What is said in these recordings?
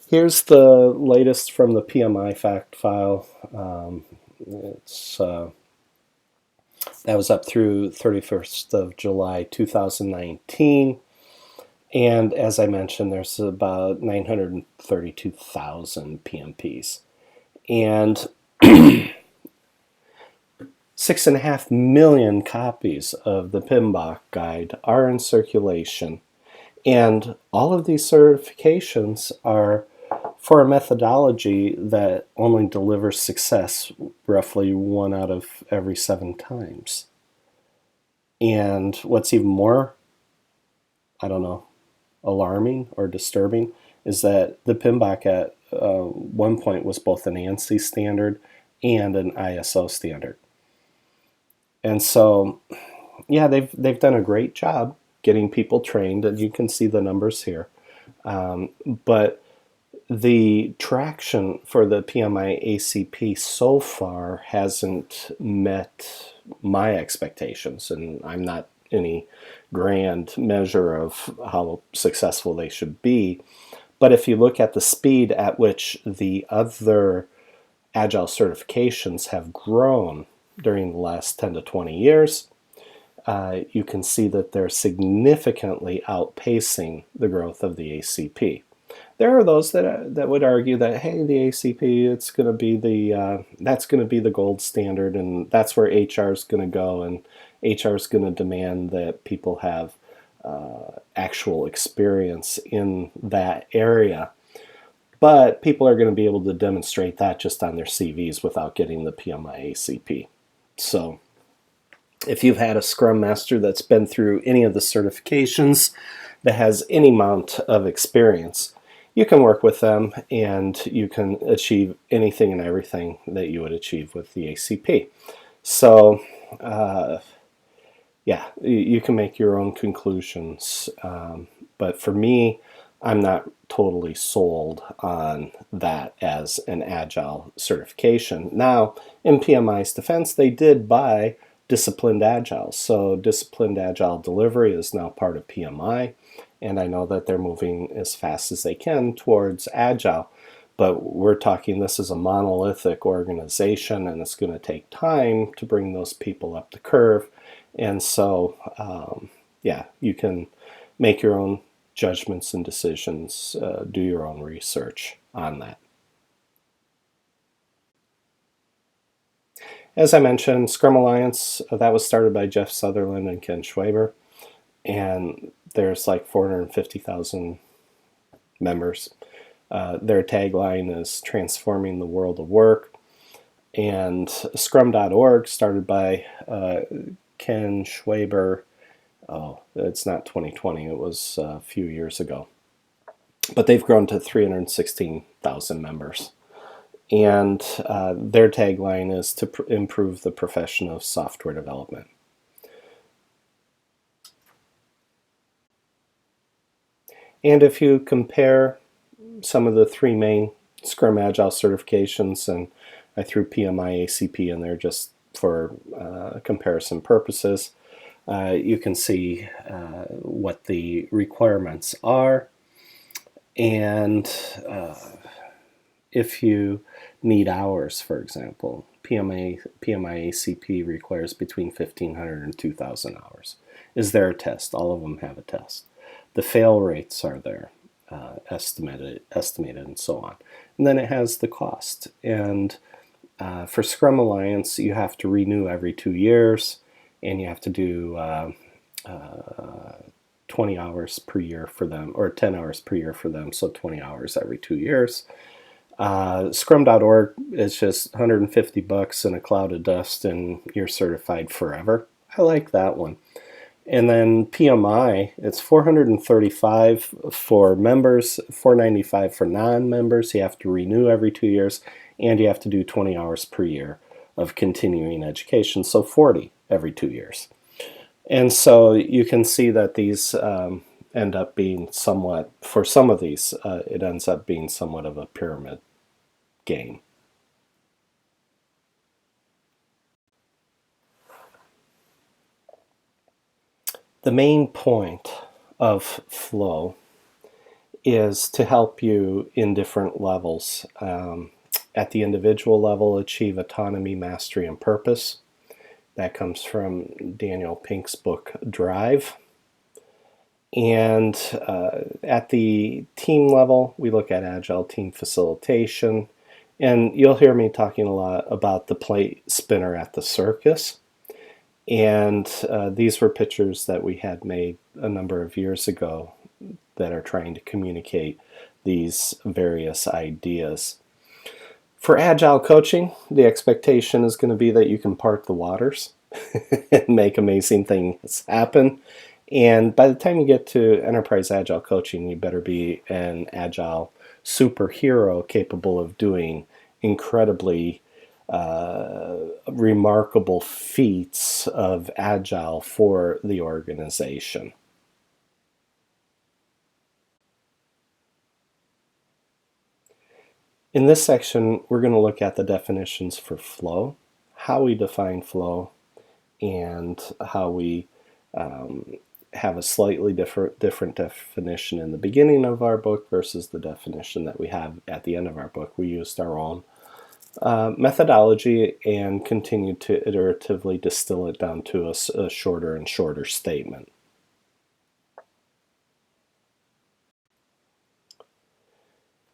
Here's the latest from the PMI Fact File. It's that was up through 31st of July 2019. And as I mentioned, there's about 932,000 PMPs. And 6.5 million copies of the PMBOK guide are in circulation. And all of these certifications are for a methodology that only delivers success roughly 1 out of every 7 times. And what's even more, I don't know, alarming or disturbing is that the PMBOK at one point was both an ANSI standard and an ISO standard. And so, yeah, they've done a great job getting people trained, and you can see the numbers here. But the traction for the PMI ACP so far hasn't met my expectations, and I'm not any grand measure of how successful they should be. But if you look at the speed at which the other Agile certifications have grown during the last 10 to 20 years, you can see that they're significantly outpacing the growth of the ACP. There are those that would argue that, hey, the ACP, it's going to be that's going to be the gold standard, and that's where HR is going to go, and HR is going to demand that people have actual experience in that area. But people are going to be able to demonstrate that just on their CVs without getting the PMI ACP. So if you've had a Scrum Master that's been through any of the certifications, that has any amount of experience, you can work with them and you can achieve anything and everything that you would achieve with the ACP. So, yeah, you can make your own conclusions. But for me, I'm not totally sold on that as an Agile certification. Now, in PMI's defense, they did buy Disciplined Agile. So Disciplined Agile delivery is now part of PMI, and I know that they're moving as fast as they can towards Agile. But we're talking, this is a monolithic organization, and it's going to take time to bring those people up the curve. And so, yeah, you can make your own judgments and decisions, do your own research on that. As I mentioned, Scrum Alliance, that was started by Jeff Sutherland and Ken Schwaber, and there's like 450,000 members. Their tagline is transforming the world of work. And Scrum.org, started by Ken Schwaber. Oh, it's not 2020, it was a few years ago. But they've grown to 316,000 members. And their tagline is to improve the profession of software development. And if you compare some of the 3 main Scrum Agile certifications, and I threw PMI ACP in there just for comparison purposes, you can see what the requirements are. And if you need hours, for example, PMI ACP requires between 1,500 and 2,000 hours. Is there a test? All of them have a test. The fail rates are there, estimated, and so on. And then it has the cost. And for Scrum Alliance, you have to renew every 2 years, and you have to do 20 hours per year for them, or 10 hours per year for them, so 20 hours every 2 years. Scrum.org is just $150 and a cloud of dust, and you're certified forever. I like that one. And then PMI, it's $435 for members, $495 for non-members. You have to renew every 2 years, and you have to do 20 hours per year of continuing education, so 40 every 2 years. And so you can see that these end up being somewhat, for some of these, it ends up being somewhat of a pyramid game. The main point of flow is to help you in different levels. At the individual level, achieve autonomy, mastery, and purpose. That comes from Daniel Pink's book, Drive. And at the team level, we look at Agile team facilitation. And you'll hear me talking a lot about the plate spinner at the circus. And these were pictures that we had made a number of years ago that are trying to communicate these various ideas. For Agile coaching, the expectation is going to be that you can part the waters and make amazing things happen. And by the time you get to Enterprise Agile coaching, you better be an Agile superhero capable of doing incredibly remarkable feats of Agile for the organization. In this section, we're going to look at the definitions for flow, how we define flow, and how we have a slightly different definition in the beginning of our book versus the definition that we have at the end of our book. We used our own methodology and continued to iteratively distill it down to a shorter and shorter statement.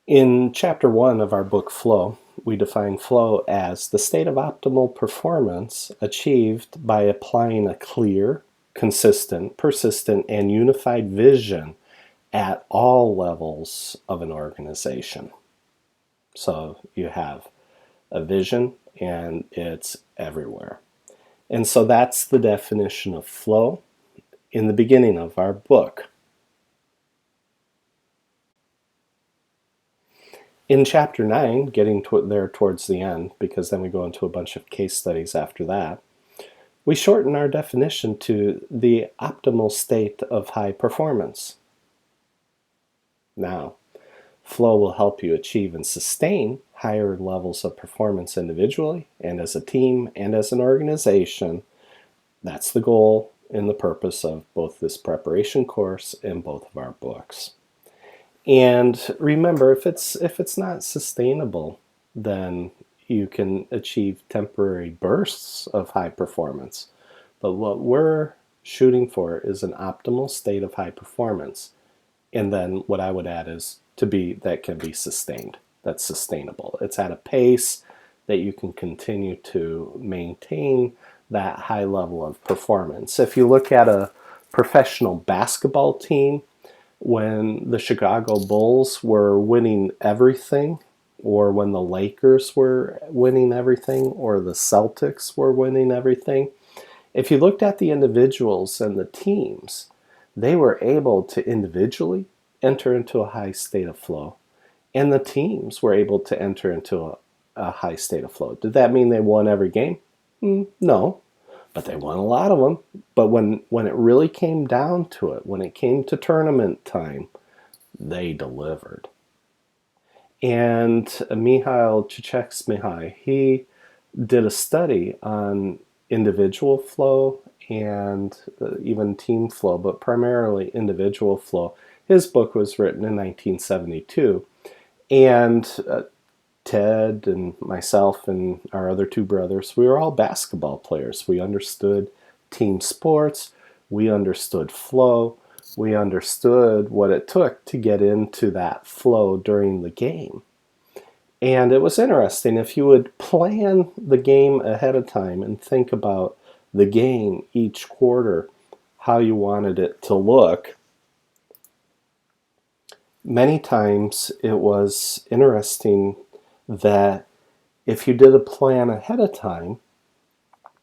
In Chapter 1 of our book, Flow, we define flow as the state of optimal performance achieved by applying a clear, consistent, persistent, and unified vision at all levels of an organization. So you have a vision, and it's everywhere. And so that's the definition of flow in the beginning of our book. In Chapter 9, getting there towards the end, because then we go into a bunch of case studies after that, we shorten our definition to the optimal state of high performance. Now, flow will help you achieve and sustain higher levels of performance individually and as a team and as an organization. That's the goal and the purpose of both this preparation course and both of our books. And remember, if it's not sustainable, then you can achieve temporary bursts of high performance. But what we're shooting for is an optimal state of high performance. And then what I would add is that can be sustained. That's sustainable. It's at a pace that you can continue to maintain that high level of performance. If you look at a professional basketball team, when the Chicago Bulls were winning everything, or when the Lakers were winning everything, or the Celtics were winning everything, if you looked at the individuals and the teams, they were able to individually enter into a high state of flow, and the teams were able to enter into a high state of flow. Did that mean they won every game? No. But they won a lot of them. But when it really came down to it, when it came to tournament time, they delivered. And Mihail Csikszentmihalyi, he did a study on individual flow and even team flow, but primarily individual flow. His book was written in 1972. And Ted and myself and our other two brothers, we were all basketball players. We understood team sports. We understood flow. We understood what it took to get into that flow during the game. And it was interesting. If you would plan the game ahead of time and think about the game each quarter, how you wanted it to look, many times it was interesting that if you did a plan ahead of time,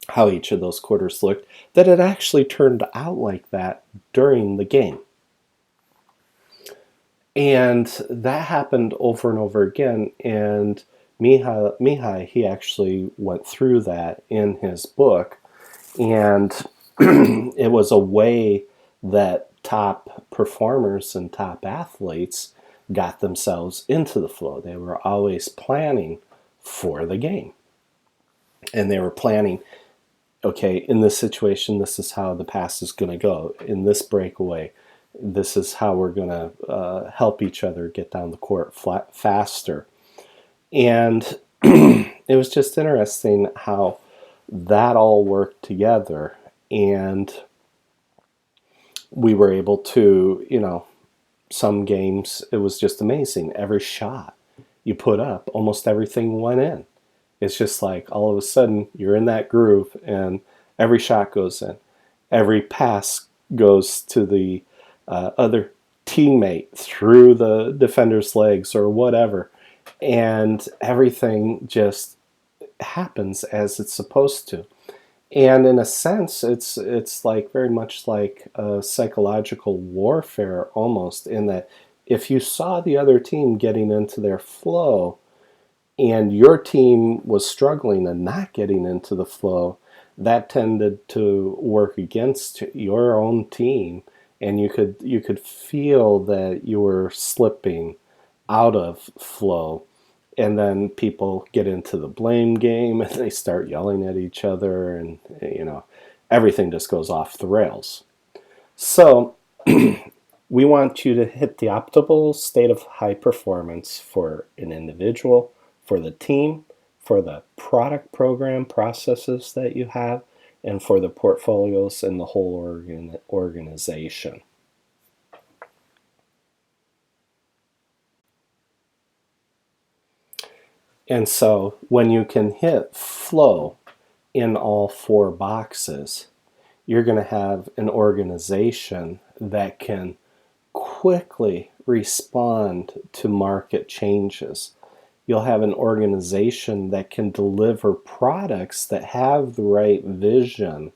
how each of those quarters looked, that it actually turned out like that during the game. And that happened over and over again, and Mihai, he actually went through that in his book, and it was a way that top performers and top athletes got themselves into the flow. They were always planning for the game. And they were planning, okay, in this situation, this is how the pass is going to go. In this breakaway, This is how we're going to help each other get down the court faster. And it was just interesting how that all worked together, and we were able to, some games, it was just amazing. Every shot you put up, almost everything went in. It's just like all of a sudden you're in that groove and every shot goes in. Every pass goes to the other teammate through the defender's legs or whatever. And everything just happens as it's supposed to. And in a sense, it's like very much like a psychological warfare almost, in that if you saw the other team getting into their flow and your team was struggling and not getting into the flow, that tended to work against your own team, and you could feel that you were slipping out of flow. And then people get into the blame game and they start yelling at each other, and everything just goes off the rails. So we want you to hit the optimal state of high performance for an individual, for the team, for the product program processes that you have, and for the portfolios and the whole organization. And so when you can hit flow in all four boxes, you're going to have an organization that can quickly respond to market changes. You'll have an organization that can deliver products that have the right vision,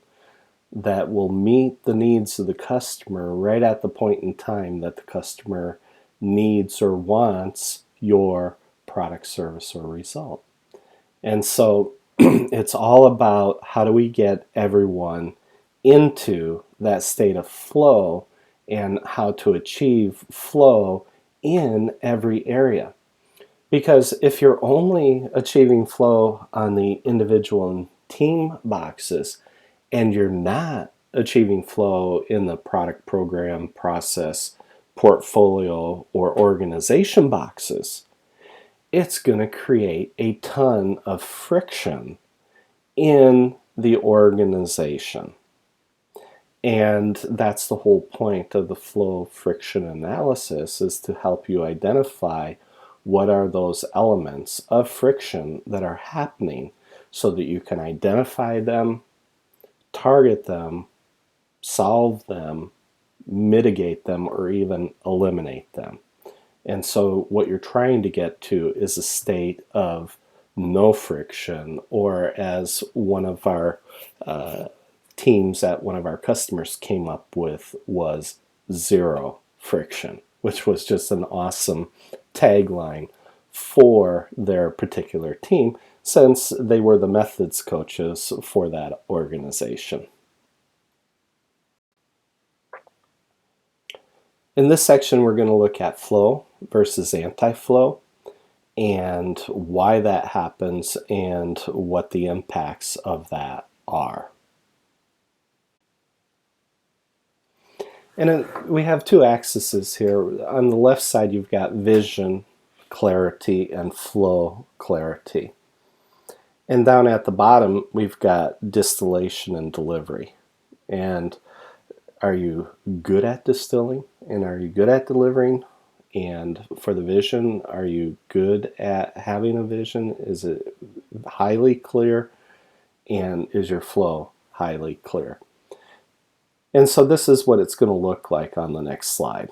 that will meet the needs of the customer right at the point in time that the customer needs or wants your product, service, or result. And so it's all about how do we get everyone into that state of flow and how to achieve flow in every area. Because if you're only achieving flow on the individual and team boxes, and you're not achieving flow in the product, program, process, portfolio, or organization boxes, it's going to create a ton of friction in the organization. And that's the whole point of the flow friction analysis, is to help you identify what are those elements of friction that are happening so that you can identify them, target them, solve them, mitigate them, or even eliminate them. And so what you're trying to get to is a state of no friction, or as one of our teams at one of our customers came up with, was zero friction, which was just an awesome tagline for their particular team, since they were the methods coaches for that organization. In this section, we're going to look at flow versus anti-flow, and why that happens and what the impacts of that are. And we have two axes here. On the left side, you've got vision clarity and flow clarity. And down at the bottom, we've got distillation and delivery. And are you good at distilling? And are you good at delivering? And for the vision, are you good at having a vision? Is it highly clear? And is your flow highly clear? And so this is what it's going to look like on the next slide.